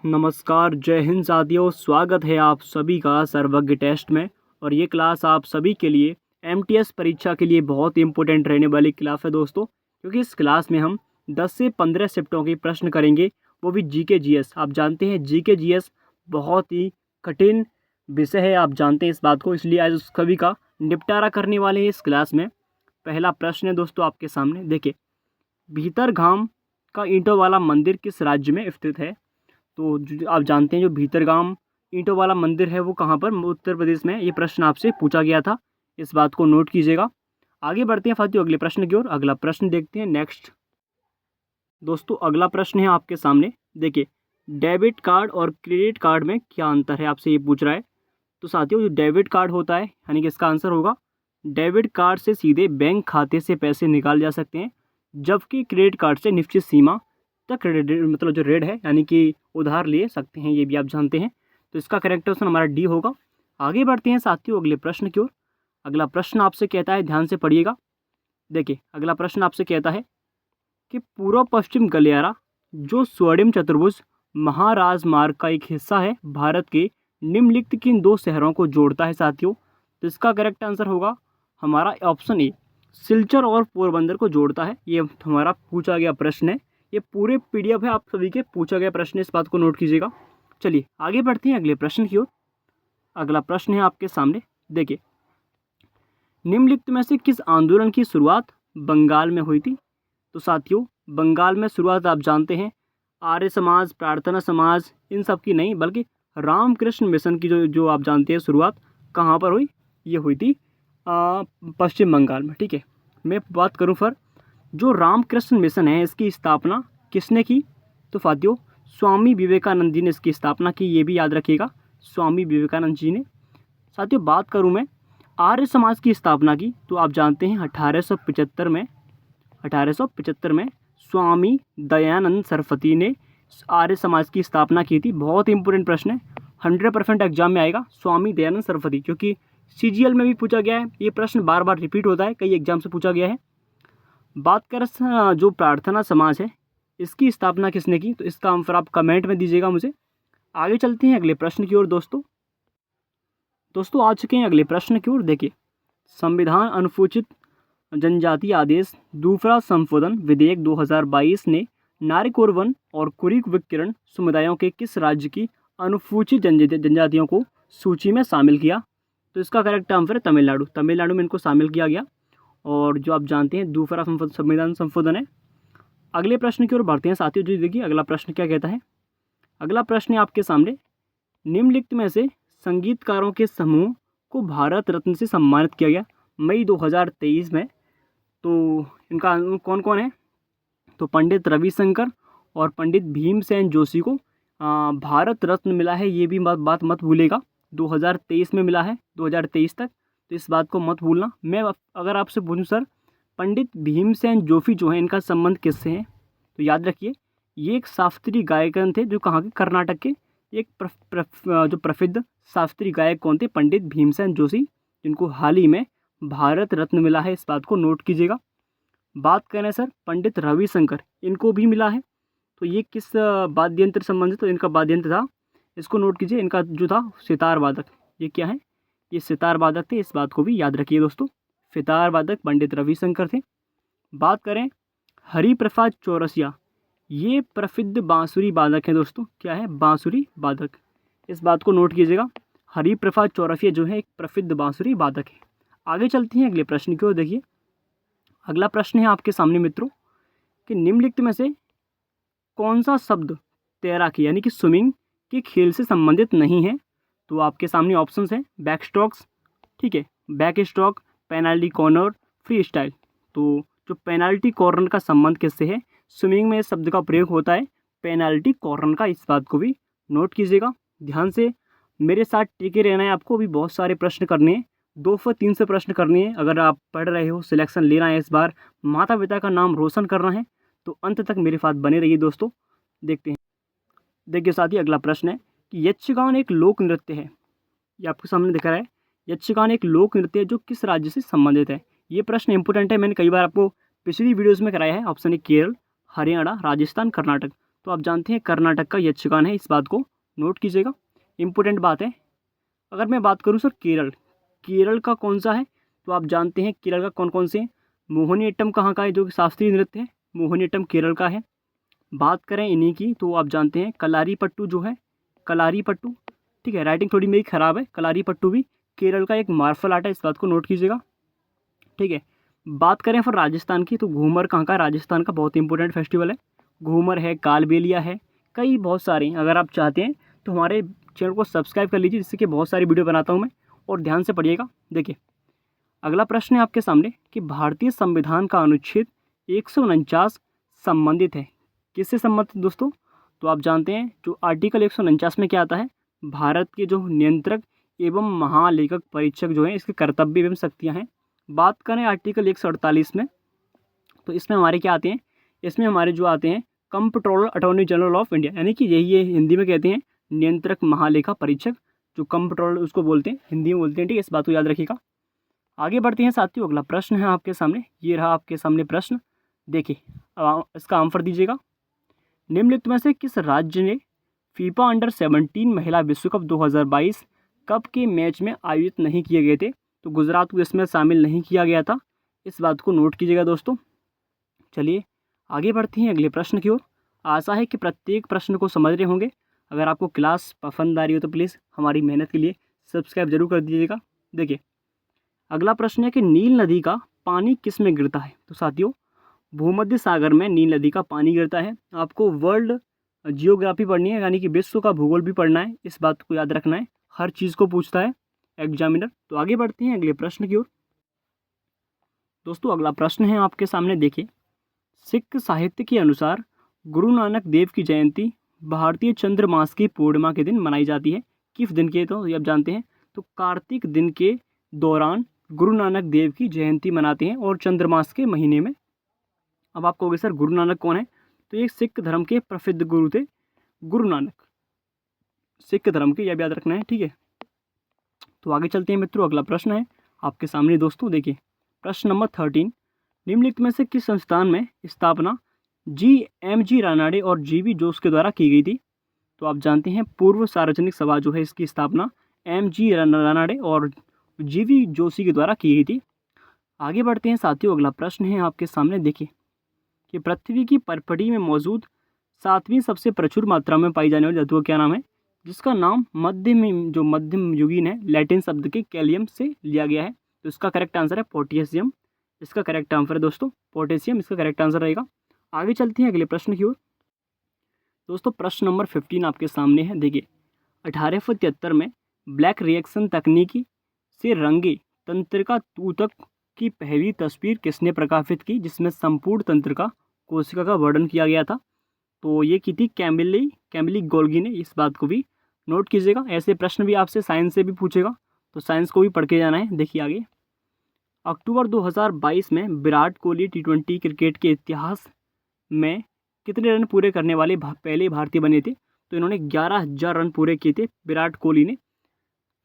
नमस्कार, जय हिंद साथियों। स्वागत है आप सभी का सर्वज्ञ टेस्ट में। और ये क्लास आप सभी के लिए एमटीएस परीक्षा के लिए बहुत ही इंपॉर्टेंट रहने वाली क्लास है दोस्तों, क्योंकि इस क्लास में हम 10 से 15 शिफ्टों के प्रश्न करेंगे, वो भी जीके जीएस। आप जानते हैं जीके जीएस बहुत ही कठिन विषय है, आप जानते हैं इस बात को, इसलिए आज उस सभी का निपटारा करने वाले हैं इस क्लास में। पहला प्रश्न है दोस्तों आपके सामने, देखिए, भीतरगाम का ईंटों वाला मंदिर किस राज्य में स्थित है? तो आप जानते हैं जो भीतरगाम ईंटों वाला मंदिर है वो कहाँ पर, उत्तर प्रदेश में। ये प्रश्न आपसे पूछा गया था, इस बात को नोट कीजिएगा। आगे बढ़ते हैं साथियों अगले प्रश्न की ओर। अगला प्रश्न देखते हैं नेक्स्ट। दोस्तों अगला प्रश्न है आपके सामने, देखिए, डेबिट कार्ड और क्रेडिट कार्ड में क्या अंतर है, आपसे ये पूछ रहा है। तो साथियों जो डेबिट कार्ड होता है, यानी कि इसका आंसर होगा डेबिट कार्ड से सीधे बैंक खाते से पैसे निकाल जा सकते हैं, जबकि क्रेडिट कार्ड से निश्चित सीमा तक मतलब जो रेट है, यानी कि उधार ले सकते हैं, ये भी आप जानते हैं। तो इसका करेक्ट ऑप्शन हमारा डी होगा। आगे बढ़ते हैं साथियों अगले प्रश्न की ओर। अगला प्रश्न आपसे कहता है, ध्यान से पढ़िएगा। देखिए अगला प्रश्न आपसे कहता है कि पूर्व पश्चिम गलियारा जो स्वर्णिम चतुर्भुज महाराजमार्ग का एक हिस्सा है, भारत के निम्नलिखित किन दो शहरों को जोड़ता है साथियों? तो इसका करेक्ट आंसर होगा हमारा ऑप्शन ए, सिलचर और पोरबंदर को जोड़ता है। ये हमारा पूछा गया प्रश्न है, ये पूरे पीडीएफ है आप सभी के पूछा गया प्रश्न है, इस बात को नोट कीजिएगा। चलिए आगे बढ़ते हैं अगले प्रश्न की ओर। अगला प्रश्न है आपके सामने, देखिए, निम्नलिखित में से किस आंदोलन की शुरुआत बंगाल में हुई थी? तो साथियों बंगाल में शुरुआत आप जानते हैं आर्य समाज, प्रार्थना समाज, इन सब की नहीं, बल्कि रामकृष्ण मिशन की जो आप जानते हैं शुरुआत कहाँ पर हुई, ये हुई थी पश्चिम बंगाल में। ठीक है, मैं बात करूँ फिर, जो रामकृष्ण मिशन है इसकी स्थापना किसने की? तो साथियों स्वामी विवेकानंद जी ने इसकी स्थापना की, ये भी याद रखिएगा, स्वामी विवेकानंद जी ने। साथियों बात करूँ मैं आर्य समाज की स्थापना की, तो आप जानते हैं 1875 में स्वामी दयानंद सरस्वती ने आर्य समाज की स्थापना की थी। बहुत इंपॉर्टेंट प्रश्न है, 100% एग्जाम में आएगा, स्वामी दयानंद सरस्वती, क्योंकि सीजीएल में भी पूछा गया है, ये प्रश्न बार बार रिपीट होता है, कई एग्जाम से पूछा गया है। बात कर जो प्रार्थना समाज है इसकी स्थापना किसने की? तो इसका आंसर आप कमेंट में दीजिएगा मुझे। आगे चलते हैं अगले प्रश्न की ओर। दोस्तों आ चुके हैं अगले प्रश्न की ओर। देखिए, संविधान अनुसूचित जनजाति आदेश दूसरा संशोधन विधेयक 2022 ने नागरिक और कुरीक विकिरण समुदायों के किस राज्य की अनुसूचित जनजातियों को सूची में शामिल किया? तो इसका करेक्ट आंसर है तमिलनाडु। तमिलनाडु में इनको शामिल किया गया, और जो आप जानते हैं दूसरा संविधान संशोधन है। अगले प्रश्न की ओर बढ़ते हैं साथियों। जी देखिए अगला प्रश्न क्या कहता है। अगला प्रश्न है आपके सामने, निम्नलिखित में से संगीतकारों के समूह को भारत रत्न से सम्मानित किया गया मई 2023 में। तो इनका कौन कौन है? तो पंडित रविशंकर और पंडित भीमसेन जोशी को भारत रत्न मिला है, ये भी बात मत भूलेगा। 2023 में मिला है, 2023 तक, तो इस बात को मत भूलना। मैं अगर आपसे पूछूं सर, पंडित भीमसेन जोशी जो है इनका संबंध किससे है? तो याद रखिए ये एक शास्त्रीय गायकन थे, जो कहाँ के, कर्नाटक के। एक जो प्रसिद्ध शास्त्रीय गायक कौन थे? पंडित भीमसेन जोशी, जिनको हाल ही में भारत रत्न मिला है, इस बात को नोट कीजिएगा। बात करें सर पंडित रविशंकर, इनको भी मिला है, तो ये किस वाद्य यंत्र संबंधित? तो इनका वाद्य यंत्र था, इसको नोट कीजिए, इनका जो था सितार वादक। ये क्या है? ये सितार वादक थे, इस बात को भी याद रखिए दोस्तों, सितार वादक पंडित रविशंकर थे। बात करें हरिप्रसाद चौरसिया, ये प्रसिद्ध बांसुरी वादक हैं दोस्तों। क्या है? बांसुरी वादक, इस बात को नोट कीजिएगा। हरिप्रसाद चौरसिया जो है एक प्रसिद्ध बांसुरी वादक है। आगे चलते हैं अगले प्रश्न की ओर। देखिए अगला प्रश्न है आपके सामने मित्रों कि निम्नलिखित में से कौन सा शब्द तैराकी यानी कि स्विमिंग के खेल से संबंधित नहीं है? तो आपके सामने ऑप्शंस हैं, बैक स्ट्रोक्स, ठीक है, back stroke, penalty corner, free style. तो जो पेनल्टी कॉर्नर का संबंध किससे है? स्विमिंग में इस शब्द का प्रयोग होता है पेनल्टी कॉर्नर का, इस बात को भी नोट कीजिएगा। ध्यान से मेरे साथ टिके रहना है आपको, भी बहुत सारे प्रश्न करने हैं, 200-300 प्रश्न करने हैं। अगर आप पढ़ रहे हो, सिलेक्शन लेना है इस बार, माता पिता का नाम रोशन करना है, तो अंत तक मेरे साथ बने रहिए दोस्तों। देखते हैं, देखिए साथी अगला प्रश्न है कि यक्षगान एक लोक नृत्य है, ये आपके सामने दिख रहा है, यक्षगान एक लोक नृत्य है जो किस राज्य से संबंधित है? ये प्रश्न इंपॉर्टेंट है, मैंने कई बार आपको पिछली वीडियोस में कराया है। Option A Kerala, Haryana, Rajasthan, Karnataka. तो आप जानते हैं कर्नाटक का यक्षगान है, इस बात को नोट कीजिएगा, इंपॉर्टेंट बात है। अगर मैं बात करूँ सर केरल का कौन सा है, तो आप जानते हैं केरल का कौन कौन से हैं। मोहिनीअट्टम कहाँ का है, जो कि शास्त्रीय नृत्य है, मोहिनीअट्टम केरल का है। बात करें इन्हीं की तो आप जानते हैं कलारीपट्टू जो है, कलारीपट्टू, ठीक है, राइटिंग थोड़ी मेरी ख़राब है, कलारीपट्टू भी केरल का एक मार्शल आर्ट है, इस बात को नोट कीजिएगा, ठीक है। बात करें फिर राजस्थान की, तो घूमर कहाँ का, राजस्थान का बहुत इंपॉर्टेंट फेस्टिवल है, घूमर है, कालबेलिया है, कई बहुत सारे हैं। अगर आप चाहते हैं तो हमारे चैनल को सब्सक्राइब कर लीजिए, जिससे कि बहुत सारी वीडियो बनाता हूँ मैं, और ध्यान से पढ़िएगा। देखिए अगला प्रश्न है आपके सामने कि भारतीय संविधान का अनुच्छेद 149 संबंधित है, किससे संबंधित दोस्तों, तो आप जानते हैं जो आर्टिकल 149 में क्या आता है, भारत के जो नियंत्रक एवं महालेखक परीक्षक जो हैं इसके कर्तव्य एवं शक्तियाँ हैं। बात करें आर्टिकल 148 में, तो इसमें हमारे क्या आते हैं, इसमें हमारे जो आते हैं comptroller attorney general of India, यानी कि यही ये हिंदी में कहते हैं नियंत्रक महालेखा परीक्षक, जो कंप्ट्रोलर उसको बोलते हैं, हिंदी में बोलते हैं, ठीक है, इस बात को याद रखिएगा। आगे बढ़ते हैं साथियों, अगला प्रश्न है आपके सामने, ये रहा आपके सामने प्रश्न, देखिए अब इसका आंसर दीजिएगा। निम्नलिखित में से किस राज्य ने फीफा अंडर 17 महिला विश्व कप 2022 कप के मैच में आयोजित नहीं किए गए थे, तो गुजरात को इसमें शामिल नहीं किया गया था, इस बात को नोट कीजिएगा दोस्तों। चलिए आगे बढ़ते हैं अगले प्रश्न की ओर। आशा है कि प्रत्येक प्रश्न को समझ रहे होंगे। अगर आपको क्लास पसंद आ रही हो तो प्लीज़ हमारी मेहनत के लिए सब्सक्राइब जरूर कर दीजिएगा। देखिए अगला प्रश्न है कि नील नदी का पानी किस में गिरता है, तो साथियों भूमध्य सागर में नील नदी का पानी गिरता है। आपको वर्ल्ड जियोग्राफी पढ़नी है, यानी कि विश्व का भूगोल भी पढ़ना है, इस बात को याद रखना है, हर चीज़ को पूछता है एग्जामिनर। तो आगे बढ़ते हैं अगले प्रश्न की ओर। दोस्तों अगला प्रश्न है आपके सामने, देखिए सिख साहित्य के अनुसार गुरु नानक देव की जयंती भारतीय चंद्र मास की पूर्णिमा के दिन मनाई जाती है, किस दिन के, तो ये आप जानते हैं, तो कार्तिक दिन के दौरान गुरु नानक देव की जयंती मनाते हैं और चंद्रमास के महीने में। अब आप कहोगे सर गुरु नानक कौन है, तो ये सिख धर्म के प्रसिद्ध गुरु थे, गुरु नानक, सिख धर्म के, यह भी याद रखना है, ठीक है। तो आगे चलते हैं मित्रों, अगला प्रश्न है आपके सामने दोस्तों, देखिए प्रश्न नंबर 13, निम्नलिखित में से किस संस्थान में स्थापना GMG रानाडे और GV जोश के द्वारा की गई थी, तो आप जानते हैं पूर्व सार्वजनिक सभा जो है इसकी स्थापना MG रानाडे और GV जोशी के द्वारा की गई थी। आगे बढ़ते हैं साथियों, अगला प्रश्न है आपके सामने, देखिए कि पृथ्वी की परपटी में मौजूद 7वीं सबसे प्रचुर मात्रा में पाई जाने वाली धातु का क्या नाम है, जिसका नाम मध्यम युगीन है, लैटिन शब्द के कैलियम से लिया गया है, तो इसका करेक्ट आंसर है पोटेशियम, इसका करेक्ट आंसर है दोस्तों पोटेशियम, इसका करेक्ट आंसर रहेगा। आगे चलते हैं अगले प्रश्न की ओर। दोस्तों प्रश्न नंबर 15 आपके सामने है, देखिए 1873 में ब्लैक रिएक्शन तकनीकी से रंगे तंत्रिका ऊतक की पहली तस्वीर किसने प्रकाशित की, जिसमें संपूर्ण तंत्रिका कोशिका का वर्णन किया गया था, तो ये की थी कैमिली गोल्गी ने, इस बात को भी नोट कीजिएगा। ऐसे प्रश्न भी आपसे साइंस से भी पूछेगा, तो साइंस को भी पढ़ के जाना है। देखिए आगे, अक्टूबर 2022 में विराट कोहली T20 क्रिकेट के इतिहास में कितने रन पूरे करने वाले पहले भारतीय बने थे, तो इन्होंने 11,000 रन पूरे किए थे विराट कोहली ने।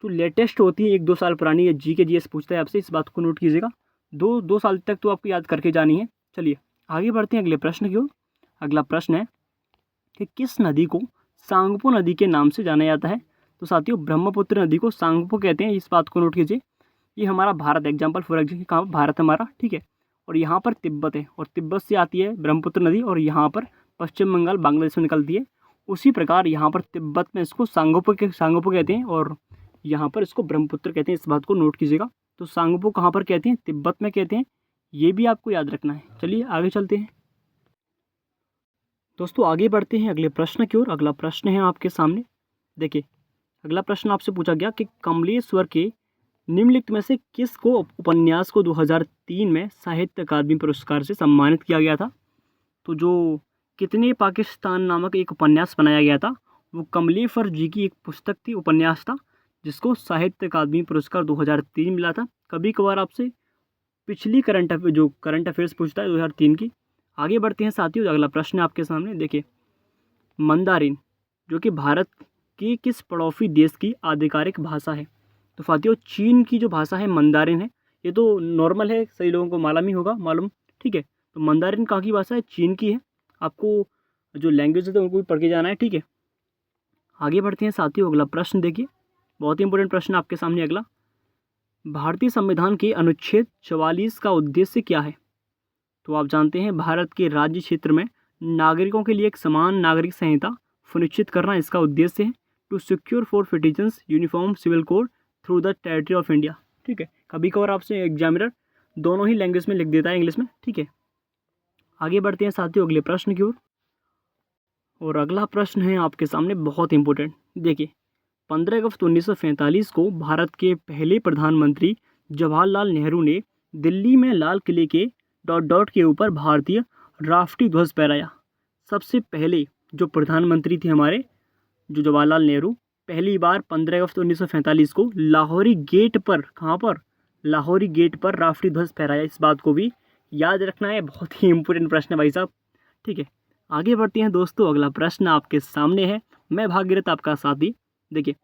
तो लेटेस्ट होती है 1-2 साल पुरानी, GS पूछता है आपसे, इस बात को नोट कीजिएगा, 2 साल तक तो आपको याद करके जानी है। चलिए आगे बढ़ते हैं अगले प्रश्न की ओर। अगला प्रश्न है कि किस नदी को सांगपो नदी के नाम से जाना जाता है, तो साथियों ब्रह्मपुत्र नदी को सांगपो कहते हैं, इस बात को नोट कीजिए। ये हमारा भारत, एग्जाम्पल फॉर एग्जाम्पल कहाँ, भारत हमारा, ठीक है, और यहाँ पर तिब्बत है, और तिब्बत से आती है ब्रह्मपुत्र नदी, और यहाँ पर पश्चिम बंगाल बांग्लादेश में निकलती है। उसी प्रकार यहाँ पर तिब्बत में इसको सांगपो कहते हैं, और यहाँ पर इसको ब्रह्मपुत्र कहते हैं, इस बात को नोट कीजिएगा। तो सांगपो कहाँ पर कहते हैं, तिब्बत में कहते हैं, ये भी आपको याद रखना है। चलिए आगे चलते हैं दोस्तों, आगे बढ़ते हैं अगले प्रश्न की ओर। अगला प्रश्न है आपके सामने, देखिए अगला प्रश्न आपसे पूछा गया कि कमलेश्वर के निम्नलिखित में से किस को उपन्यास को 2003 में साहित्य अकादमी पुरस्कार से सम्मानित किया गया था, तो जो कितने पाकिस्तान नामक एक उपन्यास बनाया गया था, वो कमलेश्वर जी की एक पुस्तक थी, उपन्यास था, जिसको साहित्य अकादमी पुरस्कार 2003 मिला था। कभी कभार आपसे पिछली करंट अफेयर्स पूछता है 2003 की। आगे बढ़ते हैं साथियों, अगला प्रश्न है आपके सामने, देखिए मंदारिन जो कि भारत की किस पड़ोसी देश की आधिकारिक भाषा है, तो साथियों चीन की जो भाषा है मंदारिन है, ये तो नॉर्मल है, सही लोगों को मालूम ही होगा, ठीक है। तो मंदारिन कहाँ की भाषा है, चीन की है। आपको जो लैंग्वेज है उनको भी पढ़ के जाना है, ठीक है। आगे बढ़ते हैं साथियों, अगला प्रश्न देखिए, बहुत ही इंपॉर्टेंट प्रश्न आपके सामने अगला। भारतीय संविधान के अनुच्छेद 44 का उद्देश्य क्या है? तो आप जानते हैं भारत के राज्य क्षेत्र में नागरिकों के लिए एक समान नागरिक संहिता सुनिश्चित करना इसका उद्देश्य है। To secure for citizens uniform civil code through the territory of India, ठीक है। कभी कभार आपसे एग्जामिनर दोनों ही लैंग्वेज में लिख देता है, इंग्लिश में, ठीक है। आगे बढ़ते हैं साथियों अगले प्रश्न की ओर, और अगला प्रश्न है आपके सामने बहुत इंपॉर्टेंट। देखिए, 15 अगस्त 1947 को भारत के पहले प्रधानमंत्री जवाहरलाल नेहरू ने दिल्ली में लाल किले के डॉट के ऊपर भारतीय राष्ट्रीय ध्वज फहराया। सबसे पहले जो प्रधानमंत्री थे हमारे, जो जवाहरलाल नेहरू, पहली बार 15 अगस्त 1947 को लाहौरी गेट पर, कहाँ पर, लाहौरी गेट पर राष्ट्रीय ध्वज फहराया। इस बात को भी याद रखना है, बहुत ही इंपॉर्टेंट प्रश्न है भाई साहब, ठीक है। आगे बढ़ते हैं दोस्तों, अगला प्रश्न आपके सामने है, मैं भागीरथ आपका साथी। देखिए,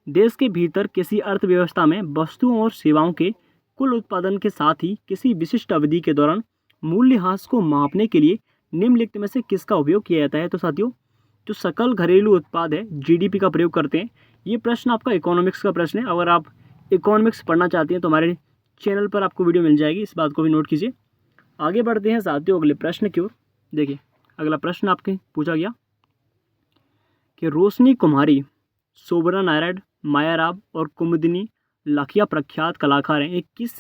देश के भीतर किसी अर्थव्यवस्था में वस्तुओं और सेवाओं के कुल उत्पादन के साथ ही किसी विशिष्ट अवधि के दौरान मूल्यह्रास को मापने के लिए निम्नलिखित में से किसका उपयोग किया जाता है? तो साथियों, जो सकल घरेलू उत्पाद है, जीडीपी का प्रयोग करते हैं। ये प्रश्न आपका इकोनॉमिक्स का प्रश्न है। अगर आप इकोनॉमिक्स पढ़ना चाहते हैं तो हमारे चैनल पर आपको वीडियो मिल जाएगी, इस बात को भी नोट कीजिए। आगे बढ़ते हैं साथियों अगले प्रश्न की ओर। देखिए, अगला प्रश्न आपके पूछा गया कि रोशनी कुमारी, शोभना नारायण, माया राव और कुमुदिनी लाखिया प्रख्यात कलाकार हैं। ये किस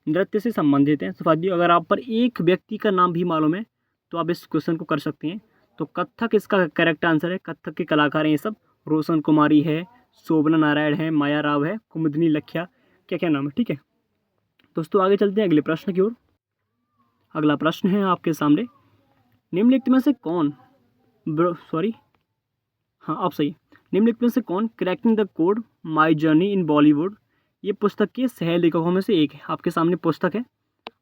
नृत्य से संबंधित हैं? तो साथियों, अगर आप पर एक व्यक्ति का नाम भी मालूम है तो आप इस क्वेश्चन को कर सकते हैं। तो कथक इसका करेक्ट आंसर है। कथक के कलाकार हैं ये सब। रोशन कुमारी है, शोभना नारायण है, माया राव है, कुमुदिनी लाखिया, क्या क्या नाम है, ठीक है। दोस्तों आगे चलते हैं अगले प्रश्न की ओर। अगला प्रश्न है आपके सामने, निम्नलिखित में से कौन, आप सही, निम्नलिखित में से कौन cracking the code my journey in Bollywood, ये पुस्तक के सह लेखकों में से एक है। आपके सामने पुस्तक है,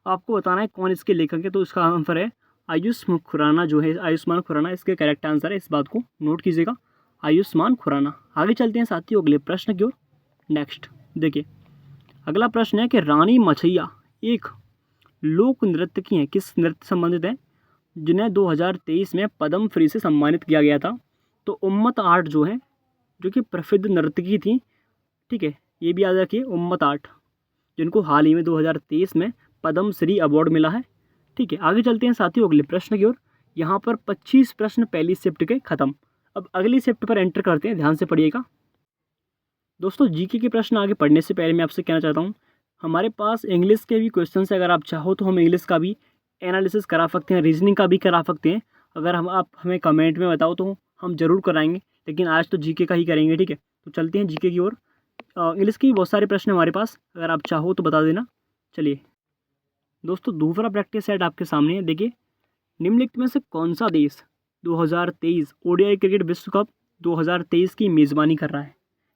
आपको बताना है कौन इसके लेखक है। तो इसका आंसर है आयुष्मान खुराना, जो है आयुष्मान खुराना इसके करेक्ट आंसर है। इस बात को नोट कीजिएगा, आयुष्मान खुराना। आगे चलते हैं साथियों अगले प्रश्न की ओर। नेक्स्ट देखिए, अगला प्रश्न है कि रानी मछैया एक लोक नृत्यकी हैं, किस नृत्य संबंधित है, जिन्हें 2023 में पद्म श्री से सम्मानित किया गया था। तो उम्मत आर्ट जो है, जो कि प्रसिद्ध नर्तकी थी, ठीक है, ये भी याद रखिए, उम्मत आर्ट, जिनको हाल ही में 2023 में पद्म श्री अवार्ड मिला है, ठीक है। आगे चलते हैं साथियों अगले प्रश्न की ओर। यहाँ पर 25 प्रश्न पहली शिफ्ट के खत्म। अब अगली शिफ्ट पर एंटर करते हैं, ध्यान से पढ़िएगा दोस्तों। जीके के प्रश्न आगे पढ़ने से पहले मैं आपसे कहना चाहता हूँ, हमारे पास इंग्लिश के भी क्वेश्चन है। अगर आप चाहो तो हम इंग्लिश का भी एनालिसिस करा सकते हैं, रीजनिंग का भी करा सकते हैं। अगर आप हमें कमेंट में बताओ तो हम जरूर कराएंगे, लेकिन आज तो जीके का ही करेंगे, ठीक है। तो चलते हैं जीके की ओर। इंग्लिश के भी बहुत सारे प्रश्न हमारे पास, अगर आप चाहो तो बता देना। चलिए दोस्तों, दूसरा प्रैक्टिस सेट आपके सामने है। देखिए, निम्नलिखित में से कौन सा देश 2023 ओडीआई क्रिकेट विश्व कप 2023 की मेज़बानी कर रहा है?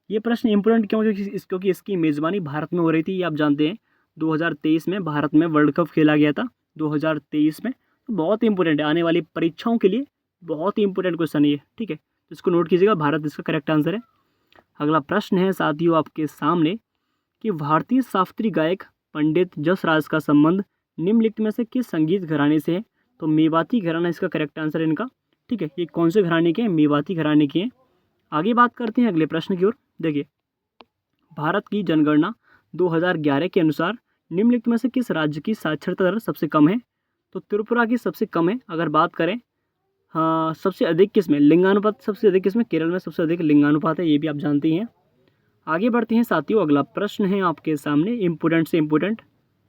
ये प्रश्न इंपॉर्टेंट क्यों? क्योंकि इसकी मेज़बानी भारत में हो रही थी। ये आप जानते हैं 2023 में भारत में वर्ल्ड कप खेला गया था 2023 में। तो बहुत ही इंपॉर्टेंट है, आने वाली परीक्षाओं के लिए बहुत ही इंपॉर्टेंट क्वेश्चन है ये, ठीक है। तो इसको नोट कीजिएगा, भारत इसका करेक्ट आंसर है। अगला प्रश्न है साथियों आपके सामने कि भारतीय शास्त्रीय गायक पंडित जसराज का संबंध निम्नलिखित में से किस संगीत घराने से है? तो मेवाती घराना इसका करेक्ट आंसर है इनका, ठीक है। ये कौन से घराने के हैं? मेवाती घराने के हैं। आगे बात करते हैं अगले प्रश्न की ओर। देखिए, भारत की जनगणना 2011 के अनुसार निम्नलिखित में से किस राज्य की साक्षरता दर सबसे कम है? तो त्रिपुरा की सबसे कम है। अगर बात करें हाँ सबसे अधिक किस में, लिंगानुपात सबसे अधिक किस में, केरल में सबसे अधिक लिंगानुपात है, ये भी आप जानते हैं। आगे बढ़ते हैं साथियों, अगला प्रश्न है आपके सामने इम्पोर्टेंट से इम्पोर्टेंट।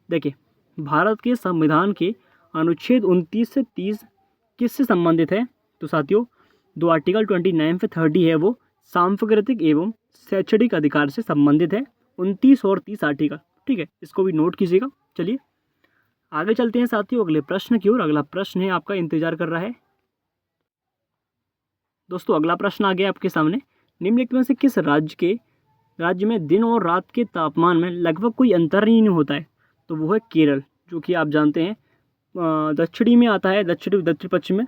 देखिए, भारत के संविधान के अनुच्छेद 29 से 30 किससे संबंधित है? तो साथियों, जो आर्टिकल 29 से 30 है वो सांस्कृतिक एवं शैक्षणिक अधिकार से संबंधित है। 29 और 30 आर्टिकल, ठीक है, इसको भी नोट कीजिएगा। चलिए आगे चलते हैं साथियों अगले प्रश्न की ओर। अगला प्रश्न है आपका इंतजार कर रहा है दोस्तों। अगला प्रश्न आ गया आपके सामने, निम्नलिखित में से किस राज्य में दिन और रात के तापमान में लगभग कोई अंतर ही नहीं होता है? तो वो है केरल, जो कि आप जानते हैं दक्षिणी में आता है, दक्षिण पश्चिम में।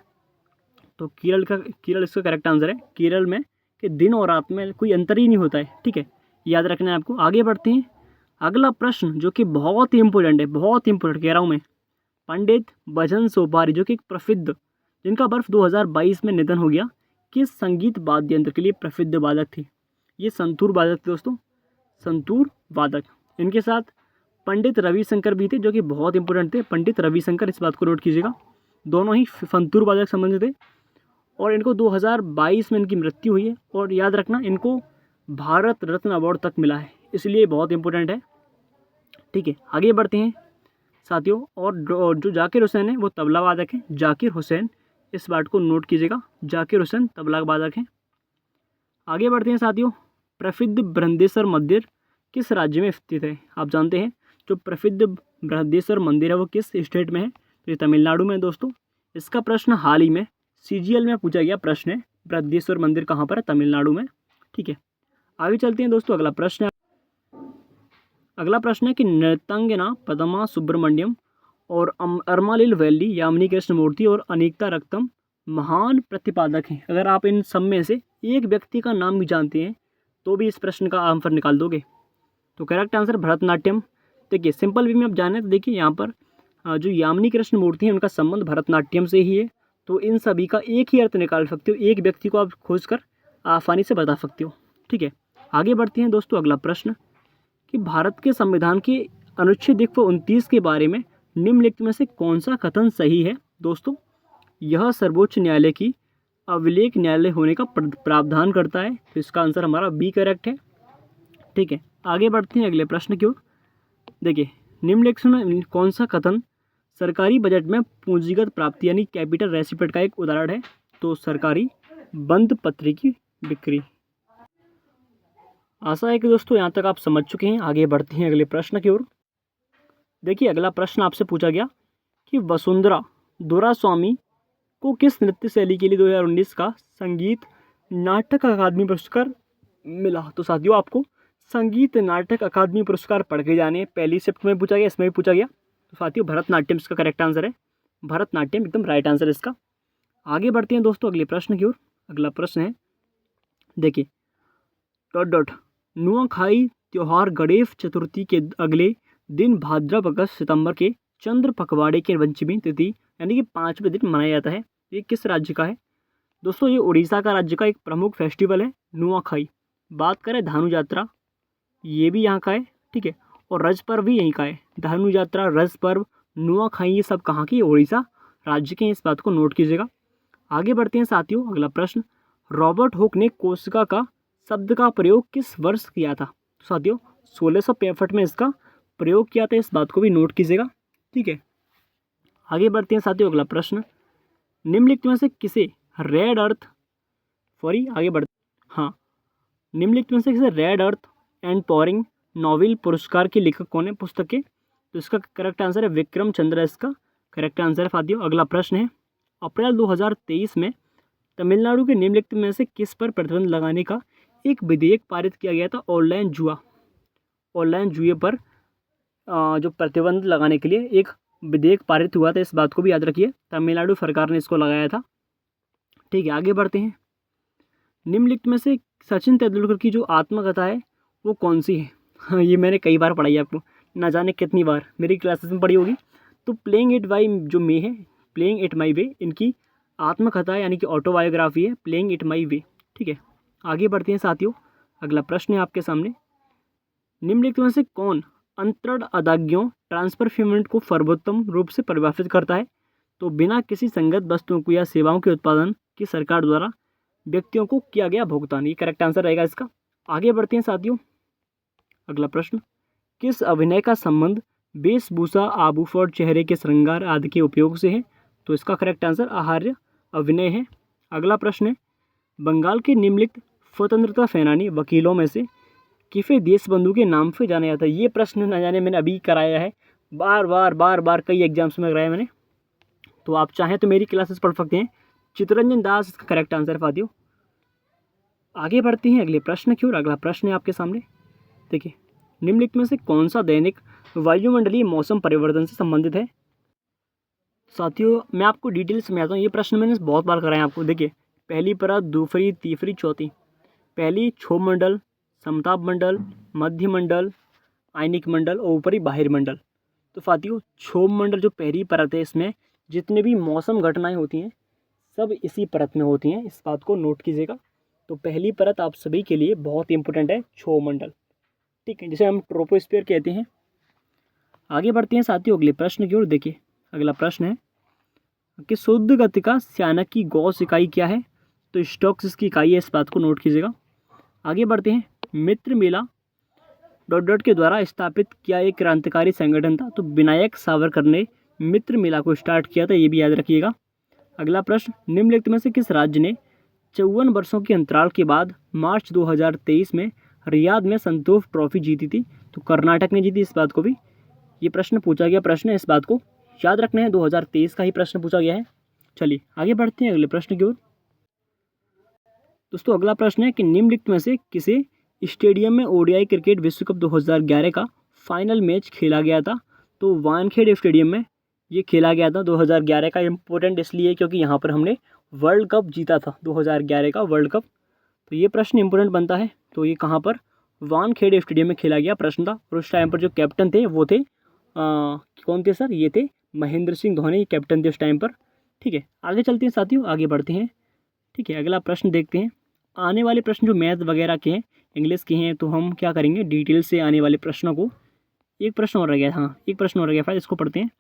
तो केरल इसका करेक्ट आंसर है। केरल में कि दिन और रात में कोई अंतर ही नहीं होता है, ठीक है, याद रखना है आपको। आगे बढ़ते हैं, अगला प्रश्न जो कि बहुत ही इंपॉर्टेंट है, बहुत इंपॉर्टेंट कह रहा हूँ मैं। पंडित भजन सोपारी, जो कि एक प्रसिद्ध जिनका वर्ष 2022 में निधन हो गया, किस संगीत वाद्य यंत्र के लिए प्रसिद्ध वादक थे? ये संतूर वादक थे दोस्तों, संतूर वादक। इनके साथ पंडित रविशंकर भी थे, जो कि बहुत इंपॉर्टेंट थे। पंडित रविशंकर, इस बात को नोट कीजिएगा, दोनों ही संतूर वादक संबंधित थे। और इनको 2022 में इनकी मृत्यु हुई है। और याद रखना, इनको भारत रत्न अवार्ड तक मिला है, इसलिए बहुत इंपॉर्टेंट है। ठीक है, आगे बढ़ते हैं साथियों। और जो जाकिर हुसैन है वो तबला वादक है। जाकिर हुसैन, इस बात को नोट कीजिएगा, जाकिर हुसैन तबला वादक हैं। आगे बढ़ते हैं साथियों। प्रसिद्ध बृहदेश्वर मंदिर किस राज्य में स्थित है? आप जानते हैं जो प्रसिद्ध बृहदेश्वर मंदिर है वो किस स्टेट में है? तो ये तमिलनाडु में है दोस्तों। इसका प्रश्न हाल ही में CGL में पूछा गया प्रश्न है, बृहदेश्वर मंदिर कहाँ पर है? तमिलनाडु में। ठीक है, आगे चलते हैं दोस्तों। अगला प्रश्न है कि नृत्यांगना पद्मा सुब्रमण्यम और अरमालिल वैली, यामिनी कृष्णमूर्ति और अनीता रत्नम महान प्रतिपादक हैं। अगर आप इन सब में से एक व्यक्ति का नाम भी जानते हैं तो भी इस प्रश्न का आंसर निकाल दोगे। तो करेक्ट आंसर भरतनाट्यम। देखिए सिंपल वे में आप जाने तो देखिए यहाँ पर जो यामिनी कृष्णमूर्ति हैं उनका संबंध भरतनाट्यम से ही है। तो इन सभी का एक ही अर्थ निकाल सकते हो, एक व्यक्ति को आप खोज कर आसानी से बता सकते हो। ठीक है, आगे बढ़ते हैं दोस्तों। अगला प्रश्न कि भारत के संविधान के अनुच्छेद 129 के बारे में निम्नलिखित में से कौन सा कथन सही है? दोस्तों, यह सर्वोच्च न्यायालय की अभिलेख न्यायालय होने का प्रावधान करता है। तो इसका आंसर हमारा बी करेक्ट है। ठीक है, आगे बढ़ते हैं अगले प्रश्न की ओर। देखिए निम्नलिखित में कौन सा कथन सरकारी बजट में पूंजीगत प्राप्ति यानी कैपिटल रेसिपेट का एक उदाहरण है? तो सरकारी बंद पत्र की बिक्री। आशा है कि दोस्तों यहाँ तक आप समझ चुके हैं। आगे बढ़ते हैं अगले प्रश्न की ओर। देखिए अगला प्रश्न आपसे पूछा गया कि वसुंधरा दोरास्वामी को किस नृत्य शैली के लिए 2019 का संगीत नाटक अकादमी पुरस्कार मिला? तो साथियों आपको संगीत नाटक अकादमी पुरस्कार पढ़ के जाने, पहली शिफ्ट में पूछा गया, इसमें भी पूछा गया। तो साथियों भरतनाट्यम इसका करेक्ट आंसर है, भरतनाट्यम एकदम राइट आंसर है इसका। आगे बढ़ते हैं दोस्तों अगले प्रश्न की ओर। अगला प्रश्न है, देखिए नुआखाई त्योहार गणेश चतुर्थी के अगले दिन भाद्रव अगस्त सितंबर के चंद्र पखवाड़े के पंचमी तिथि यानी कि 5वें दिन मनाया जाता है। ये किस राज्य का है? दोस्तों ये उड़ीसा का राज्य का एक प्रमुख फेस्टिवल है नुआखाई। बात करें धानु यात्रा, ये भी यहाँ का है। ठीक है, और रज पर्व भी यहीं का है। धानु यात्रा, रज पर्व, नुआखाई, ये सब कहाँ की? उड़ीसा राज्य के। इस बात को नोट कीजिएगा। आगे बढ़ते हैं साथियों। अगला प्रश्न, रॉबर्ट हुक ने कोशिका का शब्द का प्रयोग किस वर्ष किया था? तो साथियों 1665 में इसका प्रयोग किया था, इस बात को भी नोट कीजिएगा। ठीक है, आगे बढ़ते हैं साथियों। अगला प्रश्न, निम्नलिखित में से किसे रेड अर्थ निम्नलिखित में से किसे red earth and pouring novel पुरस्कार के लेखक कौन है पुस्तक के? तो इसका करेक्ट आंसर है विक्रम चंद्र, इसका करेक्ट आंसर है साथियों। अगला प्रश्न है, अप्रैल 2023 में तमिलनाडु के निम्नलिखित में से किस पर प्रतिबंध लगाने का एक विधेयक पारित किया गया था? ऑनलाइन जुए पर जो प्रतिबंध लगाने के लिए एक विधेयक पारित हुआ था, इस बात को भी याद रखिए। तमिलनाडु सरकार ने इसको लगाया था। ठीक है, आगे बढ़ते हैं। निम्नलिखित में से सचिन तेंदुलकर की जो आत्मकथा है वो कौन सी है? ये मैंने कई बार पढ़ाई है, आपको ना जाने कितनी बार मेरी क्लासेस में पढ़ी होगी। तो प्लेइंग इट बाई जो मे है, प्लेइंग इट माई वे, इनकी आत्मकथा यानी कि ऑटोबायोग्राफी है, प्लेइंग इट माई वे। ठीक है, आगे बढ़ते हैं साथियों। अगला प्रश्न है आपके सामने, निम्नलिखित में से कौन अंतरण अदायगियों ट्रांसफर पेमेंट को सर्वोत्तम रूप से परिभाषित करता है? तो बिना किसी संगत वस्तुओं को या सेवाओं के उत्पादन की सरकार द्वारा व्यक्तियों को किया गया भुगतान, ये करेक्ट आंसर रहेगा इसका। आगे बढ़ते हैं साथियों। अगला प्रश्न, किस अभिनय का संबंध वेशभूषा, आभूषण, चेहरे के श्रृंगार आदि के उपयोग से है? तो इसका करेक्ट आंसर आहार्य अभिनय है। अगला प्रश्न है, बंगाल के निम्नलिखित स्वतंत्रता सेनानी वकीलों में से किसे देशबंधु के नाम से जाना जाता है? ये प्रश्न न जाने मैंने अभी कराया है, बार बार कई एग्जाम्स में कराया मैंने। तो आप चाहें तो मेरी क्लासेस पढ़ सकते हैं। चित्तरंजन दास इसका करेक्ट आंसर है साथियों। आगे बढ़ते हैं अगले प्रश्न की ओर। अगला प्रश्न है आपके सामने, देखिए निम्नलिखित में से कौन सा दैनिक वायुमंडलीय मौसम परिवर्तन से संबंधित है? साथियों मैं आपको डिटेल समझाता हूँ, ये प्रश्न मैंने बहुत बार कराया आपको। देखिए पहली परत, दूसरी, तीसरी, चौथी। पहली क्षोभ मंडल, समताप मंडल, मध्य मंडल, आयनिक मंडल और ऊपरी बाहरी मंडल। तो साथियों क्षोभ मंडल जो पहली परत है, इसमें जितने भी मौसम घटनाएं होती हैं सब इसी परत में होती हैं, इस बात को नोट कीजिएगा। तो पहली परत आप सभी के लिए बहुत इंपॉर्टेंट है, क्षोमंडल, ठीक है, जिसे हम ट्रोपोस्फीयर कहते हैं। आगे बढ़ते हैं साथियों अगले प्रश्न की ओर। देखिए अगला प्रश्न है कि शुद्ध गति का स्यानक की गॉस इकाई क्या है? तो स्टोक्स इसकी इकाई है, इस बात को नोट कीजिएगा। आगे बढ़ते हैं, मित्र मेला डॉट के द्वारा स्थापित किया एक क्रांतिकारी संगठन था। तो विनायक सावरकर ने मित्र मेला को स्टार्ट किया था, ये भी याद रखिएगा। अगला प्रश्न, निम्नलिखित में से किस राज्य ने 54 वर्षों के अंतराल के बाद मार्च 2023 में रियाद में संतोष ट्रॉफी जीती थी? तो कर्नाटक ने जीती, इस बात को भी ये प्रश्न पूछा गया, प्रश्न है, इस बात को याद रखना है, 2023 का ही प्रश्न पूछा गया है। चलिए आगे बढ़ते हैं अगले प्रश्न की ओर। दोस्तों अगला प्रश्न है कि निम्नलिखित में से किसे स्टेडियम में ओडीआई क्रिकेट विश्व कप 2011 का फाइनल मैच खेला गया था? तो वानखेड़े स्टेडियम में ये खेला गया था 2011 का। इम्पोर्टेंट इसलिए क्योंकि यहाँ पर हमने वर्ल्ड कप जीता था, 2011 का वर्ल्ड कप। तो ये प्रश्न इंपॉर्टेंट बनता है। तो ये कहाँ पर, वानखेड़े स्टेडियम में खेला गया प्रश्न था। और उस टाइम पर जो कैप्टन थे वो थे कौन थे सर? ये थे महेंद्र सिंह धोनी, कैप्टन थे उस टाइम पर। ठीक है, आगे चलते हैं साथियों, आगे बढ़ते हैं। ठीक है, अगला प्रश्न देखते हैं। आने वाले प्रश्न जो मैथ वगैरह के हैं, इंग्लिश के हैं, तो हम क्या करेंगे, डिटेल से आने वाले प्रश्नों को, एक प्रश्न और रह गया, हाँ एक प्रश्न और रह गया, फिर इसको पढ़ते हैं।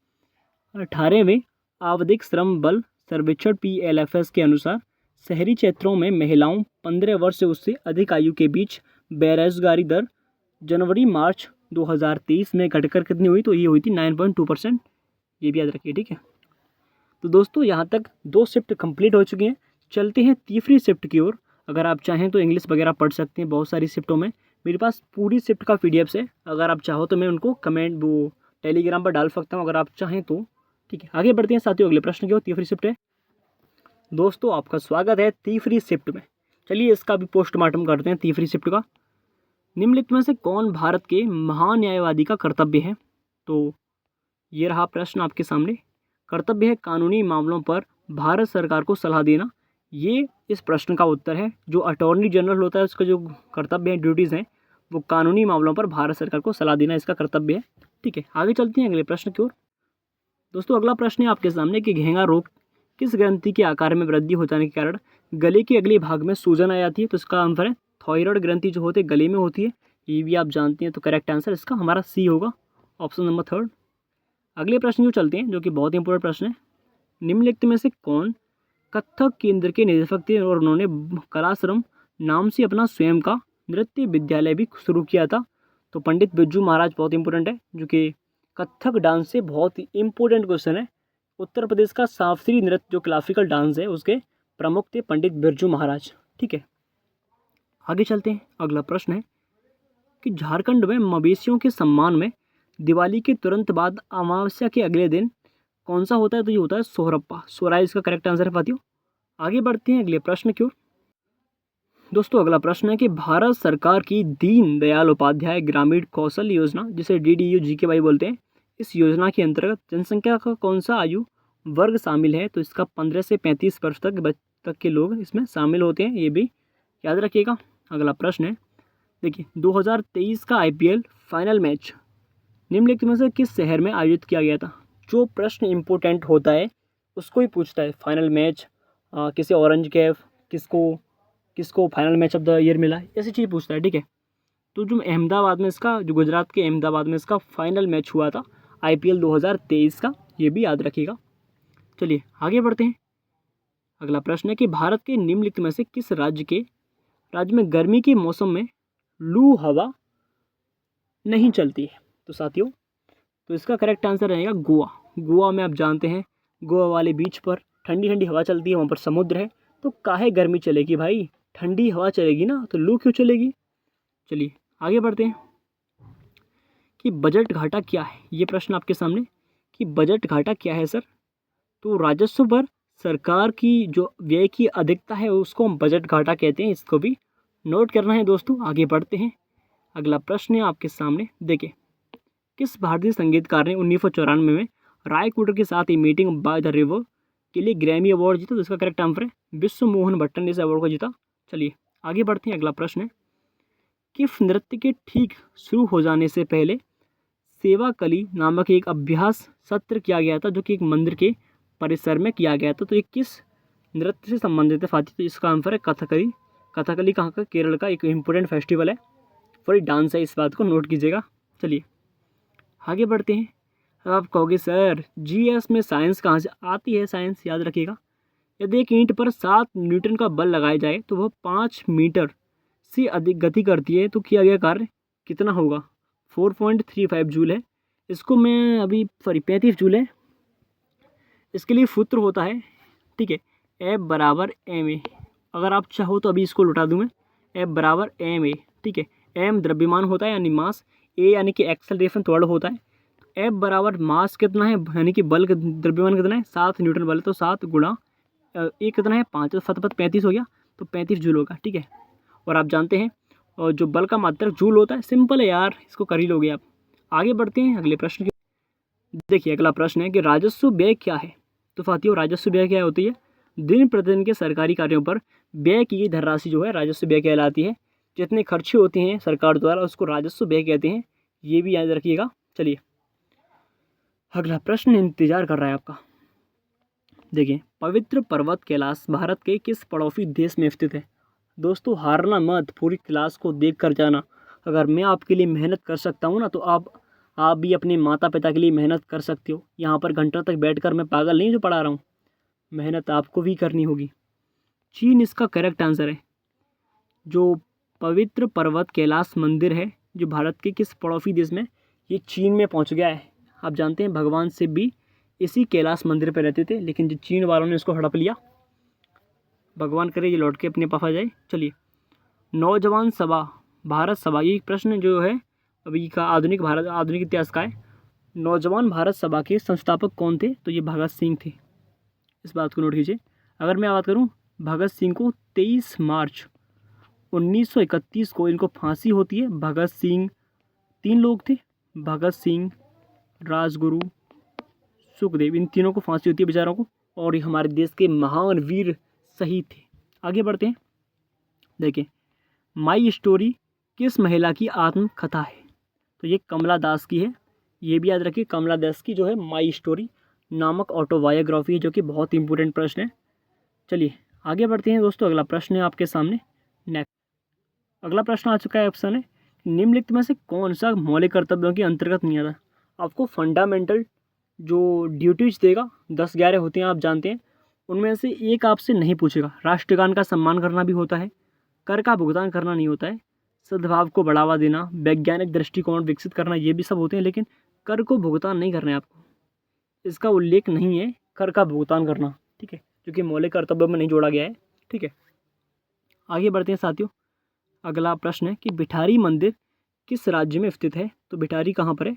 18वें आवधिक श्रम बल सर्वेक्षण PLFS के अनुसार शहरी क्षेत्रों में महिलाओं 15 वर्ष से उससे अधिक आयु के बीच बेरोजगारी दर जनवरी मार्च 2023 में घटकर कितनी हुई? तो ये हुई थी 9.2%, ये भी याद रखिए। ठीक है, तो दोस्तों यहाँ तक 2 शिफ्ट कंप्लीट हो चुकी हैं। चलते हैं तीसरी शिफ्ट की ओर। अगर आप चाहें तो इंग्लिश वगैरह पढ़ सकते हैं, बहुत सारी शिफ्टों में मेरे पास पूरी शिफ्ट का PDF है। अगर आप चाहो तो मैं उनको कमेंट वो टेलीग्राम पर डाल सकता हूँ, अगर आप चाहें तो। ठीक है, आगे बढ़ते हैं साथियों अगले प्रश्न की ओर। तीसरी शिफ्ट है दोस्तों, आपका स्वागत है तीसरी शिफ्ट में। चलिए इसका भी पोस्टमार्टम करते हैं तीसरी शिफ्ट का। निम्नलिखित में से कौन भारत के महान्यायवादी का कर्तव्य है? तो ये रहा प्रश्न आपके सामने। कर्तव्य है कानूनी मामलों पर भारत सरकार को सलाह देना, ये इस प्रश्न का उत्तर है। जो अटॉर्नी जनरल होता है उसका जो कर्तव्य है, ड्यूटीज़ हैं, वो कानूनी मामलों पर भारत सरकार को सलाह देना इसका कर्तव्य है। ठीक है, आगे चलते हैं अगले प्रश्न की ओर। दोस्तों अगला प्रश्न है आपके सामने कि घेंगा रोग किस ग्रंथि के आकार में वृद्धि हो जाने के कारण गले के अगले भाग में सूजन आ जाती है? तो इसका आंसर है थायराइड ग्रंथि जो होते गले में होती है, ये भी आप जानते हैं। तो करेक्ट आंसर इसका हमारा C होगा, ऑप्शन नंबर 3। अगले प्रश्न जो चलते हैं, जो कि बहुत इंपॉर्टेंट प्रश्न है। निम्नलिखित में से कौन कथक केंद्र के निदेशक थे और उन्होंने कलाश्रम नाम से अपना स्वयं का नृत्य विद्यालय भी शुरू किया था? तो पंडित बिरजू महाराज, बहुत इंपॉर्टेंट है, जो कि कथक डांस से बहुत ही इंपॉर्टेंट क्वेश्चन है। उत्तर प्रदेश का शास्त्रीय नृत्य जो क्लासिकल डांस है उसके प्रमुख थे पंडित बिरजू महाराज। ठीक है, आगे चलते हैं। अगला प्रश्न है कि झारखंड में मवेशियों के सम्मान में दिवाली के तुरंत बाद अमावस्या के अगले दिन कौन सा होता है? तो ये होता है सोहरप्पा, सोहराय इसका करेक्ट आंसर है साथियों। आगे बढ़ते हैं अगले प्रश्न की ओर। दोस्तों अगला प्रश्न है कि भारत सरकार की दीन दयाल उपाध्याय ग्रामीण कौशल योजना, जिसे DDU-GKY बोलते हैं, इस योजना के अंतर्गत जनसंख्या का कौन सा आयु वर्ग शामिल है? तो इसका 15 से 35 वर्ष तक के लोग इसमें शामिल होते हैं, ये भी याद रखिएगा। अगला प्रश्न है, देखिए 2023 का IPL फाइनल मैच निम्नलिखित में से किस शहर में आयोजित किया गया था? जो प्रश्न इम्पोर्टेंट होता है उसको ही पूछता है। फाइनल मैच किसे ऑरेंज कैप, किसको final match of the year मिला है, ऐसी चीज़ पूछता है। ठीक है, तो जो अहमदाबाद में इसका, जो गुजरात के अहमदाबाद में इसका फाइनल मैच हुआ था IPL 2023 का, ये भी याद रखिएगा। चलिए आगे बढ़ते हैं। अगला प्रश्न है कि भारत के निम्नलिखित में से किस राज्य में गर्मी के मौसम में लू हवा नहीं चलती है? तो साथियों, तो इसका करेक्ट आंसर रहेगा गोवा। गोवा में आप जानते हैं, गोवा वाले बीच पर ठंडी ठंडी हवा चलती है, वहाँ पर समुद्र है, तो काहे गर्मी चलेगी भाई, ठंडी हवा चलेगी ना, तो लू क्यों चलेगी। चलिए आगे बढ़ते हैं कि बजट घाटा क्या है, ये प्रश्न आपके सामने कि बजट घाटा क्या है सर? तो राजस्व पर सरकार की जो व्यय की अधिकता है उसको हम बजट घाटा कहते हैं, इसको भी नोट करना है दोस्तों। आगे बढ़ते हैं, अगला प्रश्न है आपके सामने। देखिए, किस भारतीय संगीतकार ने 1994 में रायकुटर के साथ a meeting by the river के लिए ग्रैमी अवार्ड जीता? तो इसका करेक्ट आंसर है विश्व मोहन भट्टन ने इस अवार्ड को जीता। चलिए आगे बढ़ते हैं, अगला प्रश्न है किस नृत्य के ठीक शुरू हो जाने से पहले सेवा कली नामक एक अभ्यास सत्र किया गया था, जो कि एक मंदिर के परिसर में किया गया था? तो ये किस नृत्य से संबंधित है फाती, तो इसका आंसर है कथकली। कथकली कहाँ का? केरल का एक इम्पोर्टेंट फेस्टिवल है, फॉर डांस है, इस बात को नोट कीजिएगा। चलिए आगे बढ़ते हैं। अब आप कहोगे सर जीएस में साइंस कहाँ से आती है? साइंस याद रखिएगा। यदि एक ईंट पर 7 न्यूटन का बल लगाया जाए तो वह 5 मीटर से अधिक गति करती है, तो किया गया कार्य कितना होगा? 4.35 जूल है। इसको मैं अभी 35 जूल है। इसके लिए सूत्र होता है, ठीक है, F बराबर ma। अगर आप चाहो तो अभी इसको लौटा दूँ मैं, F बराबर ma, ठीक है। m द्रव्यमान होता है यानी मास, a यानी कि एक्सेलरेशन त्वरण होता है। F बराबर मास कितना है यानी कि बल द्रव्यमान कितना है? 7 न्यूटन बल, तो 7 गुणा एक कितना है? 5, तो 7 35 हो गया, तो 35 जूल होगा, ठीक है। और आप जानते हैं और जो बल का मात्रक जूल होता है, सिंपल है यार, इसको कर ही लोगे आप। आगे बढ़ते हैं अगले प्रश्न की। देखिए अगला प्रश्न है कि राजस्व व्यय क्या है? तो साथियों राजस्व व्यय क्या होती है? दिन प्रतिदिन के सरकारी कार्यों पर व्यय की गई धनराशि जो है राजस्व व्यय कहलाती है। जितने खर्चे होते हैं सरकार द्वारा उसको राजस्व व्यय कहते हैं, ये भी याद रखिएगा। चलिए अगला प्रश्न इंतजार कर रहा है आपका। देखिए पवित्र पर्वत कैलाश भारत के किस पड़ोसी देश में स्थित है? दोस्तों हारना मत, पूरी क्लास को देख कर जाना। अगर मैं आपके लिए मेहनत कर सकता हूँ ना, तो आप भी अपने माता पिता के लिए मेहनत कर सकते हो। यहाँ पर घंटों तक बैठकर मैं पागल नहीं जो पढ़ा रहा हूँ, मेहनत आपको भी करनी होगी। चीन इसका करेक्ट आंसर है। जो पवित्र पर्वत कैलाश मंदिर है जो भारत के किस पड़ोसी देश में? ये चीन में पहुँच गया है। आप जानते हैं भगवान शिव भी इसी कैलाश मंदिर पर रहते थे, लेकिन जो चीन वालों ने इसको हड़प लिया। भगवान करे ये लौट के अपने पास आ जाए। चलिए नौजवान सभा भारत सभा, ये प्रश्न जो है अभी का आधुनिक इतिहास का है। नौजवान भारत सभा के संस्थापक कौन थे? तो ये भगत सिंह थे, इस बात को नोट कीजिए। अगर मैं बात करूं भगत सिंह को 23 मार्च 1931 को इनको फांसी होती है। भगत सिंह 3 लोग थे, भगत सिंह, राजगुरु, सुखदेव, इन तीनों को फांसी होती है बेचारों को, और ये हमारे देश के महान वीर शहीद थे। आगे बढ़ते हैं। देखिए माई स्टोरी किस महिला की आत्मकथा है? तो ये कमला दास की है, ये भी याद रखिए। कमला दास की जो है माई स्टोरी नामक ऑटोबायोग्राफी है, जो कि बहुत इंपॉर्टेंट प्रश्न है। चलिए आगे बढ़ते हैं दोस्तों। अगला प्रश्न है आपके सामने। नेक्स्ट अगला प्रश्न आ चुका है, ऑप्शन है निम्नलिखित में से कौन सा मौलिक कर्तव्यों के अंतर्गत नहीं आता? आपको फंडामेंटल जो ड्यूटीज देगा 10-11 होती हैं, आप जानते हैं। उनमें से एक आपसे नहीं पूछेगा। राष्ट्रगान का सम्मान करना भी होता है, कर का भुगतान करना नहीं होता है, सद्भाव को बढ़ावा देना, वैज्ञानिक दृष्टिकोण विकसित करना, ये भी सब होते हैं, लेकिन कर को भुगतान नहीं करना है आपको। इसका उल्लेख नहीं है कर का भुगतान करना, ठीक है, क्योंकि मौलिक कर्तव्यों में नहीं जोड़ा गया है, ठीक है। आगे बढ़ते हैं साथियों। अगला प्रश्न है कि भिठारी मंदिर किस राज्य में स्थित है? तो भिठारी कहाँ पर है?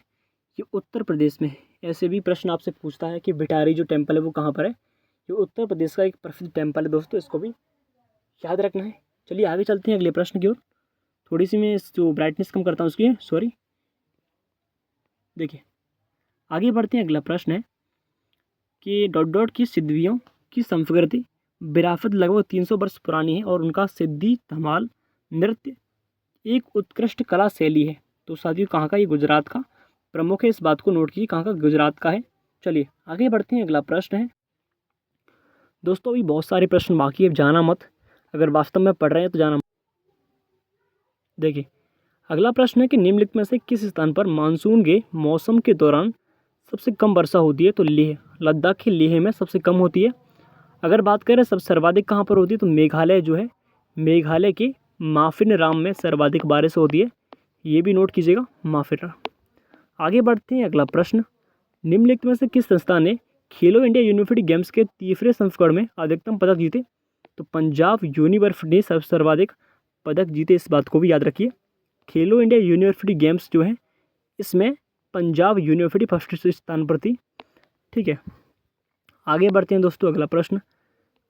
ये उत्तर प्रदेश में है। ऐसे भी प्रश्न आपसे पूछता है कि भिठारी जो टेम्पल है वो कहाँ पर है? ये उत्तर प्रदेश का एक प्रसिद्ध टेम्पल है दोस्तों, इसको भी याद रखना है। चलिए आगे चलते हैं अगले प्रश्न की ओर। थोड़ी सी मैं जो ब्राइटनेस कम करता हूँ उसकी, सॉरी। देखिए आगे बढ़ते हैं। अगला प्रश्न है कि डॉट डॉट की सिद्धियों की संस्कृति विरासत लगभग 300 वर्ष पुरानी है और उनका सिद्धि धमाल नृत्य एक उत्कृष्ट कला शैली है। तो साथियों कहाँ का? ये गुजरात का प्रमुख है, इस बात को नोट कीजिए, कहाँ का? गुजरात का है। चलिए आगे बढ़ते हैं। अगला प्रश्न है दोस्तों, अभी बहुत सारे प्रश्न बाकी है, जाना मत, अगर वास्तव में पढ़ रहे हैं तो जाना मत। देखिए अगला प्रश्न है कि निम्नलिखित में से किस स्थान पर मानसून के मौसम के दौरान सबसे कम वर्षा होती है? तो लेह, लद्दाख के लेह में सबसे कम होती है। अगर बात करें सब सर्वाधिक कहाँ पर होती है, तो मेघालय जो है, मेघालय के माफिनराम में सर्वाधिक बारिश होती है, ये भी नोट कीजिएगा, माफिनराम। आगे बढ़ते हैं। अगला प्रश्न, निम्नलिखित में से किस संस्था ने खेलो इंडिया यूनिवर्सिटी गेम्स के तीसरे संस्करण में अधिकतम पदक जीते? तो पंजाब यूनिवर्सिटी ने सर्वाधिक पदक जीते, इस बात को भी याद रखिए। खेलो इंडिया यूनिवर्सिटी गेम्स जो है इसमें पंजाब यूनिवर्सिटी फर्स्ट स्थान पर थी, ठीक है। आगे बढ़ते हैं दोस्तों। अगला प्रश्न,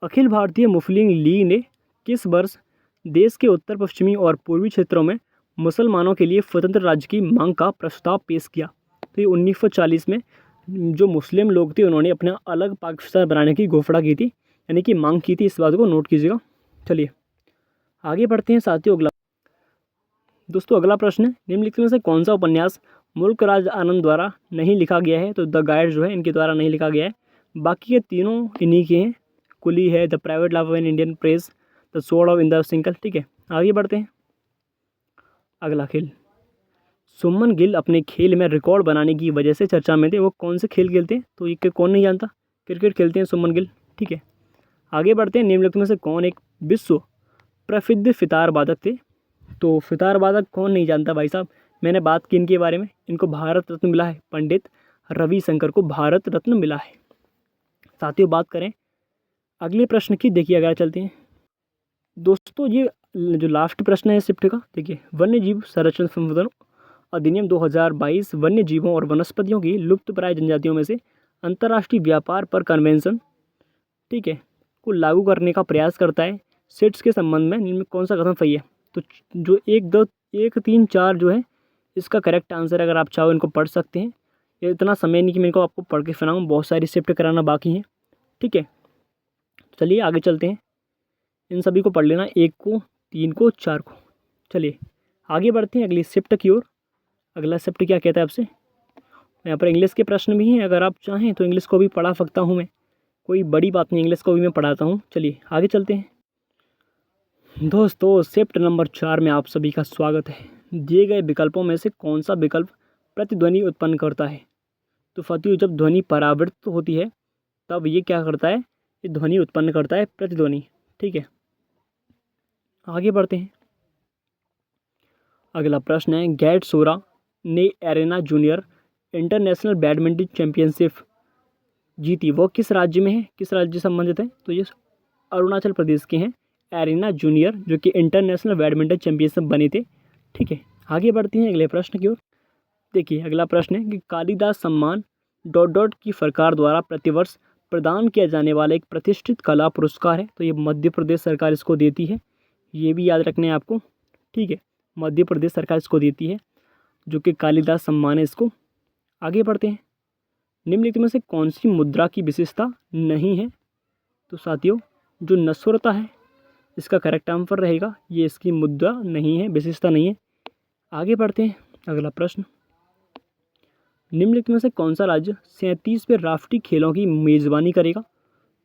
अखिल भारतीय मुस्लिम लीग ने किस वर्ष देश के उत्तर पश्चिमी और पूर्वी क्षेत्रों में मुसलमानों के लिए स्वतंत्र राज्य की मांग का प्रस्ताव पेश किया? तो ये 1940 में जो मुस्लिम लोग थे उन्होंने अपना अलग पाकिस्तान बनाने की घोषणा की थी, यानी कि मांग की थी, इस बात को नोट कीजिएगा। चलिए आगे बढ़ते हैं साथियों। अगला दोस्तों अगला प्रश्न है, निम्नलिखित में से कौन सा उपन्यास मुल्क राज आनंद द्वारा नहीं लिखा गया है? तो द गाइड जो है इनके द्वारा नहीं लिखा गया है, बाकी के तीनों इन्हीं के हैं। कुली है, the private life of an Indian press, the sword of and the sickle. ठीक है, आगे बढ़ते हैं। अगला खेल, सुमन गिल अपने खेल में रिकॉर्ड बनाने की वजह से चर्चा में थे। वो कौन से खेल खेलते हैं? तो ये कौन नहीं जानता, क्रिकेट खेलते हैं सुमन गिल। ठीक है, आगे बढ़ते हैं। निम्नलिखित में से कौन एक विश्व प्रसिद्ध फितार वादक थे? तो फितार वादक कौन नहीं जानता भाई साहब, मैंने बात की इनके बारे में। इनको भारत रत्न मिला है, पंडित रविशंकर को भारत रत्न मिला है। साथियों, बात करें अगले प्रश्न की, देखिए अगर चलते हैं दोस्तों, ये जो लास्ट प्रश्न है शिफ्ट का, देखिए वन्य जीव संरक्षण संशोधन अधिनियम 2022 वन्य जीवों और वनस्पतियों की लुप्तप्राय जनजातियों में से अंतर्राष्ट्रीय व्यापार पर कन्वेंशन, ठीक है, को लागू करने का प्रयास करता है। सेट्स के संबंध में इनमें कौन सा कथन सही है? तो जो 1, 2, 1, 3, 4 जो है इसका करेक्ट आंसर है। अगर आप चाहो इनको पढ़ सकते हैं, ये इतना समय नहीं कि मैं इनको आपको पढ़ के सुनाऊँ, बहुत सारी शिफ्ट कराना बाकी है। ठीक है, चलिए आगे चलते हैं। इन सभी को पढ़ लेना, 1 को, 3 को, 4 को। चलिए आगे बढ़ते हैं अगली शिफ्ट की ओर। अगला शिफ्ट क्या कहता है आपसे? यहाँ पर इंग्लिश के प्रश्न भी हैं, अगर आप चाहें तो इंग्लिश को भी पढ़ा सकता हूँ मैं, कोई बड़ी बात नहीं, इंग्लिश को भी मैं पढ़ाता हूँ। चलिए आगे चलते हैं दोस्तों। शिफ्ट नंबर 4 में आप सभी का स्वागत है। दिए गए विकल्पों में से कौन सा विकल्प प्रतिध्वनि उत्पन्न करता है? तो फतियों, जब ध्वनि परावृत्त होती है तब ये क्या करता है? ये ध्वनि उत्पन्न करता है, प्रतिध्वनि। ठीक है, आगे बढ़ते हैं। अगला प्रश्न है, गैट सोरा ने arena junior international badminton championship जीती, वो किस राज्य में है, किस राज्य से संबंधित है? तो ये अरुणाचल प्रदेश के हैं, एरेना जूनियर, जो कि इंटरनेशनल बैडमिंटन चैंपियनशिप बने थे। ठीक है, आगे बढ़ते हैं अगले प्रश्न की ओर। देखिए अगला प्रश्न है कि कालिदास सम्मान ... की सरकार द्वारा प्रतिवर्ष प्रदान किया जाने वाला एक प्रतिष्ठित कला पुरस्कार है। तो ये मध्य प्रदेश सरकार इसको देती है, ये भी याद रखना है आपको। ठीक है, मध्य प्रदेश सरकार इसको देती है, जो कि कालिदास सम्मान है इसको। आगे बढ़ते हैं। निम्नलिखित में से कौन सी मुद्रा की विशेषता नहीं है? तो साथियों, जो नश्वरता है इसका करेक्ट आंसर रहेगा, ये इसकी मुद्रा नहीं है, विशेषता नहीं है। आगे बढ़ते हैं अगला प्रश्न। निम्नलिखित में से कौन सा राज्य 37वें राष्ट्रीय खेलों की मेज़बानी करेगा?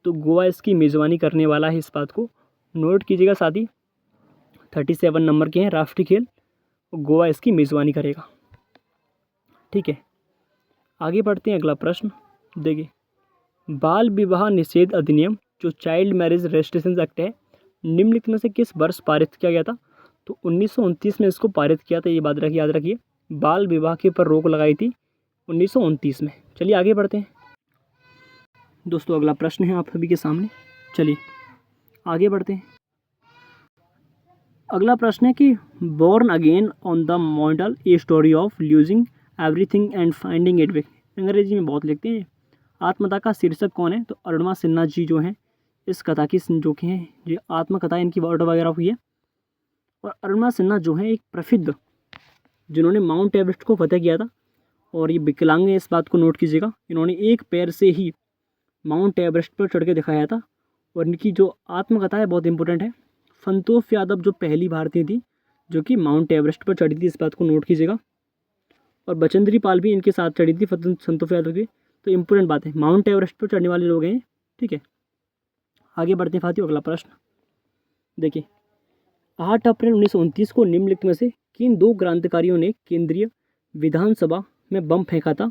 तो गोवा इसकी मेज़बानी करने वाला है, इस बात को नोट कीजिएगा साथी। 37 नंबर के हैं राष्ट्रीय खेल, गोवा इसकी मेज़बानी करेगा। ठीक है, आगे बढ़ते हैं अगला प्रश्न। देखिए, बाल विवाह निषेध अधिनियम, जो चाइल्ड मैरिज रेस्ट्रिक्शन एक्ट है, निम्नलिखित में से किस वर्ष पारित किया गया था? तो 1929 में इसको पारित किया था, ये बात याद रखिए। बाल विवाह के ऊपर रोक लगाई थी 1929 में। चलिए आगे बढ़ते हैं दोस्तों, अगला प्रश्न है आप सभी के सामने। चलिए आगे बढ़ते हैं। अगला प्रश्न है कि born again on the model a story of losing everything and finding it back, अंग्रेजी में बहुत लिखते हैं। आत्मकथा का शीर्षक कौन है? तो अरुणा सिन्हा जी जो हैं इस कथा की जो कि हैं, ये आत्मकथा इनकी ऑटोबायोग्राफी है। और अरुणा सिन्हा जो है एक प्रसिद्ध, जिन्होंने माउंट एवरेस्ट को फतेह किया था, और ये विकलांग है, इस बात को नोट कीजिएगा। इन्होंने एक पैर से ही माउंट एवरेस्ट पर चढ़ के दिखाया था। और इनकी जो आत्मकथा है बहुत इंपॉर्टेंट है। संतोष यादव जो पहली भारतीय थी जो कि माउंट एवरेस्ट पर चढ़ी थी, इस बात को नोट कीजिएगा। और बचेंद्री पाल भी इनके साथ चढ़ी थी, संतोष यादव की। तो इंपॉर्टेंट बात है, माउंट एवरेस्ट पर चढ़ने वाले लोग हैं। ठीक है, आगे बढ़ते हैं साथियों। अगला प्रश्न देखिए, 8 अप्रैल 1929 को निम्नलिखित में से किन 2 क्रांतिकारियों ने केंद्रीय विधानसभा में बम फेंका था?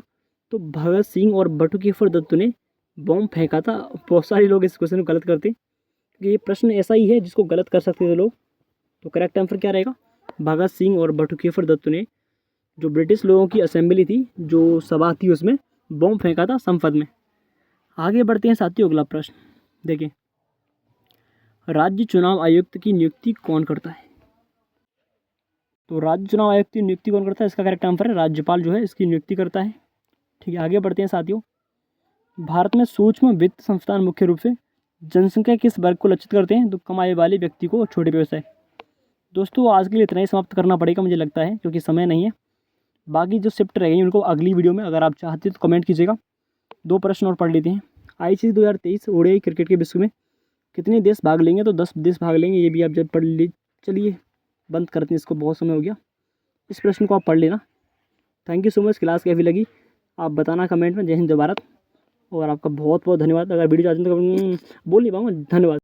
तो भगत सिंह और बटुकेश्वर दत्त ने बम फेंका था। बहुत सारे लोग इस क्वेश्चन को गलत करते, क्योंकि ये प्रश्न ऐसा ही है जिसको गलत कर सकते थे लोग। तो करेक्ट आंसर क्या रहेगा? भगत सिंह और बटुकेश्वर दत्त ने, जो ब्रिटिश लोगों की असेंबली थी, जो सभा थी, उसमें बम फेंका था संसद में। आगे बढ़ते हैं साथियों। अगला प्रश्न देखिए, राज्य चुनाव आयुक्त की नियुक्ति कौन करता है? तो राज्य चुनाव आयुक्त की नियुक्ति कौन करता है? इसका करेक्ट आंसर है राज्यपाल जो है इसकी नियुक्ति करता है। ठीक है, आगे बढ़ते हैं साथियों। भारत में सूक्ष्म वित्त संस्थान मुख्य रूप से जनसंख्या किस वर्ग को लक्षित करते हैं? तो कमाई वाले व्यक्ति को, छोटे व्यवसाय। दोस्तों आज के लिए इतना ही समाप्त करना पड़ेगा मुझे लगता है, क्योंकि समय नहीं है। बाकी जो शिफ्ट रहेंगे उनको अगली वीडियो में अगर आप चाहते तो कमेंट कीजिएगा। 2 प्रश्न और पढ़ लेते हैं। ICC 2023 ओडीआई क्रिकेट के विश्व में कितने देश भाग लेंगे? तो 10 देश भाग लेंगे, ये भी आप जब पढ़ ली। चलिए बंद करते हैं इसको, बहुत समय हो गया। इस प्रश्न को आप पढ़ लेना। Thank you so much. Class कैसी लगी आप बताना कमेंट में। जय हिंद, जय भारत। और आपका बहुत बहुत धन्यवाद। अगर वीडियो चाहते हैं तो बोल नहीं पाऊँगा, धन्यवाद।